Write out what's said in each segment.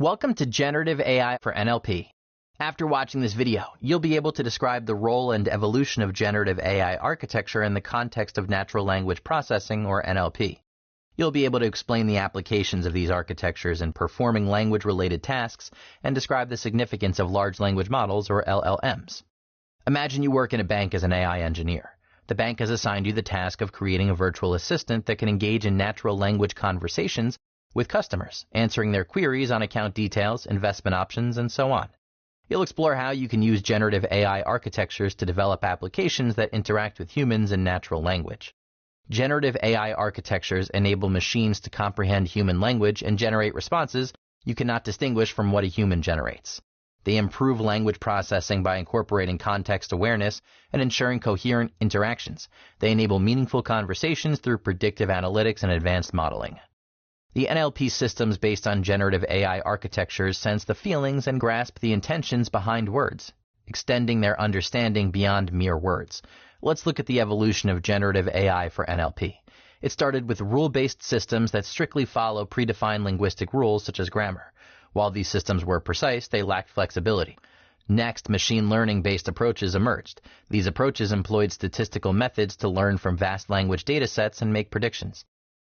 Welcome to Generative AI for NLP. After watching this video, you'll be able to describe the role and evolution of generative AI architecture in the context of natural language processing, or NLP. You'll be able to explain the applications of these architectures in performing language-related tasks and describe the significance of large language models, or LLMs. Imagine you work in a bank as an AI engineer. The bank has assigned you the task of creating a virtual assistant that can engage in natural language conversations with customers, answering their queries on account details, investment options, and so on. You'll explore how you can use generative AI architectures to develop applications that interact with humans in natural language. Generative AI architectures enable machines to comprehend human language and generate responses you cannot distinguish from what a human generates. They improve language processing by incorporating context awareness and ensuring coherent interactions. They enable meaningful conversations through predictive analytics and advanced modeling. The NLP systems based on generative AI architectures sense the feelings and grasp the intentions behind words, extending their understanding beyond mere words. Let's look at the evolution of generative AI for NLP. It started with rule-based systems that strictly follow predefined linguistic rules such as grammar. While these systems were precise, they lacked flexibility. Next, machine learning-based approaches emerged. These approaches employed statistical methods to learn from vast language datasets and make predictions.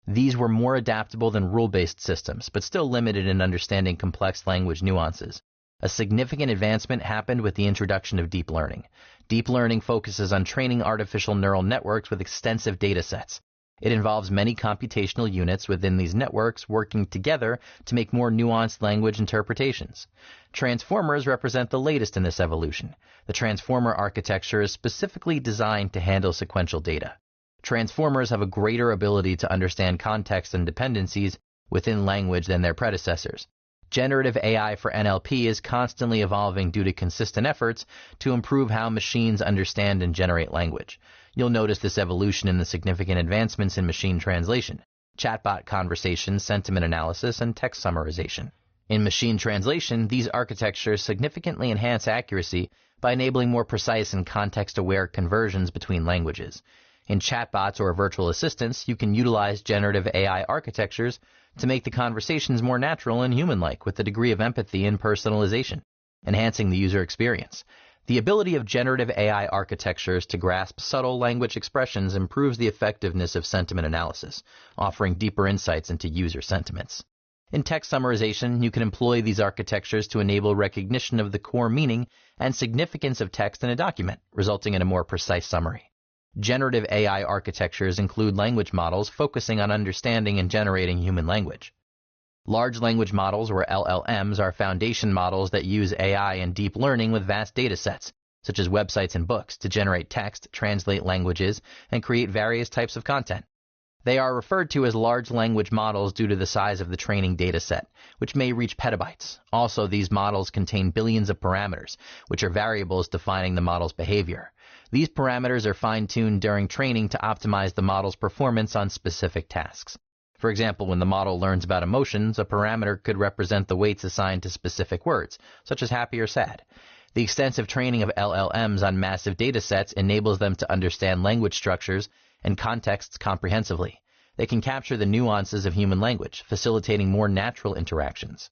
These were more adaptable than rule-based systems, but still limited in understanding complex language nuances. A significant advancement happened with the introduction of deep learning. Deep learning focuses on training artificial neural networks with extensive datasets. It involves many computational units within these networks working together to make more nuanced language interpretations. Transformers represent the latest in this evolution. The transformer architecture is specifically designed to handle sequential data. Transformers have a greater ability to understand context and dependencies within language than their predecessors. Generative AI for NLP is constantly evolving due to consistent efforts to improve how machines understand and generate language. You'll notice this evolution in the significant advancements in machine translation, chatbot conversations, sentiment analysis, and text summarization. In machine translation, these architectures significantly enhance accuracy by enabling more precise and context-aware conversions between languages. In chatbots or virtual assistants, you can utilize generative AI architectures to make the conversations more natural and human-like with a degree of empathy and personalization, enhancing the user experience. The ability of generative AI architectures to grasp subtle language expressions improves the effectiveness of sentiment analysis, offering deeper insights into user sentiments. In text summarization, you can employ these architectures to enable recognition of the core meaning and significance of text in a document, resulting in a more precise summary. Generative AI architectures include language models focusing on understanding and generating human language. Large language models, or LLMs, are foundation models that use AI and deep learning with vast datasets, such as websites and books, to generate text, translate languages, and create various types of content. They are referred to as large language models due to the size of the training dataset, which may reach petabytes. Also, these models contain billions of parameters, which are variables defining the model's behavior. These parameters are fine-tuned during training to optimize the model's performance on specific tasks. For example, when the model learns about emotions, a parameter could represent the weights assigned to specific words, such as happy or sad. The extensive training of LLMs on massive datasets enables them to understand language structures and contexts comprehensively. They can capture the nuances of human language, facilitating more natural interactions.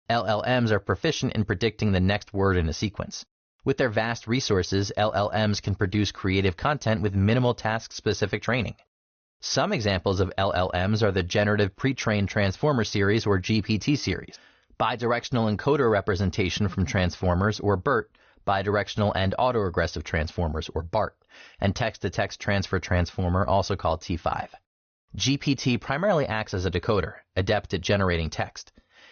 LLMs are proficient in predicting the next word in a sequence. With their vast resources, LLMs can produce creative content with minimal task-specific training. Some examples of LLMs are the Generative Pre-trained Transformer Series, or GPT series, Bidirectional Encoder Representation from Transformers, or BERT, Bidirectional and Autoregressive Transformers, or BART, and Text-to-Text Transfer Transformer, also called T5. GPT primarily acts as a decoder, adept at generating text.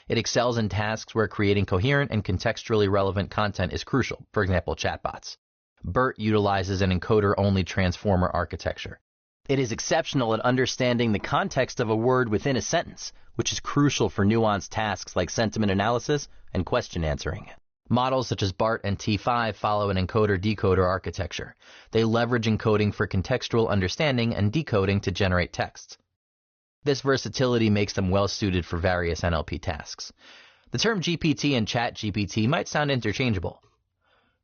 It excels in tasks where creating coherent and contextually relevant content is crucial, for example, chatbots. BERT utilizes an encoder-only transformer architecture. It is exceptional at understanding the context of a word within a sentence, which is crucial for nuanced tasks like sentiment analysis and question answering. Models such as BART and T5 follow an encoder-decoder architecture. They leverage encoding for contextual understanding and decoding to generate text. This versatility makes them well-suited for various NLP tasks. The term GPT and ChatGPT might sound interchangeable.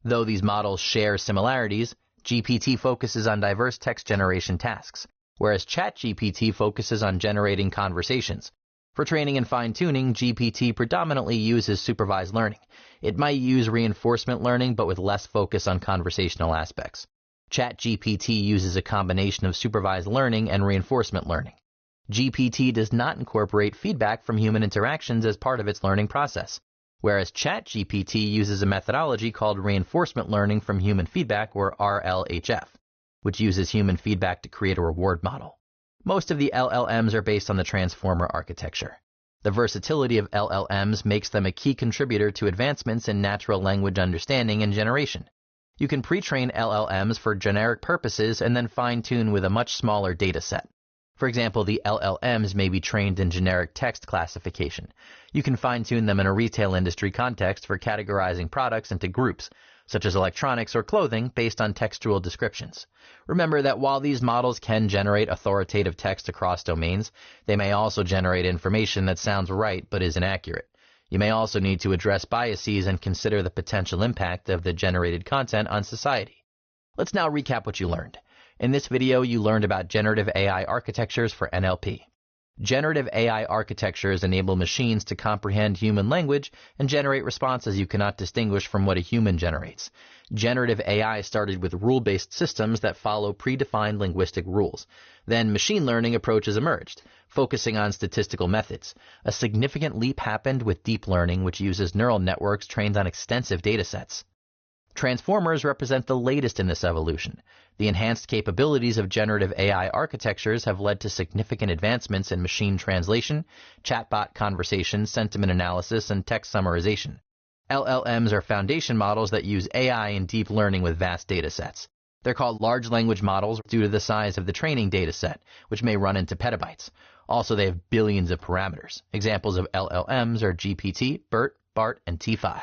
Though these models share similarities, GPT focuses on diverse text generation tasks, whereas ChatGPT focuses on generating conversations, For training and fine-tuning, GPT predominantly uses supervised learning. It might use reinforcement learning, but with less focus on conversational aspects. ChatGPT uses a combination of supervised learning and reinforcement learning. GPT does not incorporate feedback from human interactions as part of its learning process, whereas ChatGPT uses a methodology called reinforcement learning from human feedback, or RLHF, which uses human feedback to create a reward model. Most of the LLMs are based on the transformer architecture. The versatility of LLMs makes them a key contributor to advancements in natural language understanding and generation. You can pre-train LLMs for generic purposes and then fine-tune with a much smaller data set. For example, the LLMs may be trained in generic text classification. You can fine-tune them in a retail industry context for categorizing products into groups, such as electronics or clothing, based on textual descriptions. Remember that while these models can generate authoritative text across domains, they may also generate information that sounds right but is inaccurate. You may also need to address biases and consider the potential impact of the generated content on society. Let's now recap what you learned. In this video, you learned about generative AI architectures for NLP. Generative AI architectures enable machines to comprehend human language and generate responses you cannot distinguish from what a human generates. Generative AI started with rule-based systems that follow predefined linguistic rules. Then machine learning approaches emerged, focusing on statistical methods. A significant leap happened with deep learning, which uses neural networks trained on extensive datasets. Transformers represent the latest in this evolution. The enhanced capabilities of generative AI architectures have led to significant advancements in machine translation, chatbot conversation, sentiment analysis, and text summarization. LLMs are foundation models that use AI and deep learning with vast datasets. They're called large language models due to the size of the training dataset, which may run into petabytes. Also, they have billions of parameters. Examples of LLMs are GPT, BERT, BART, and T5.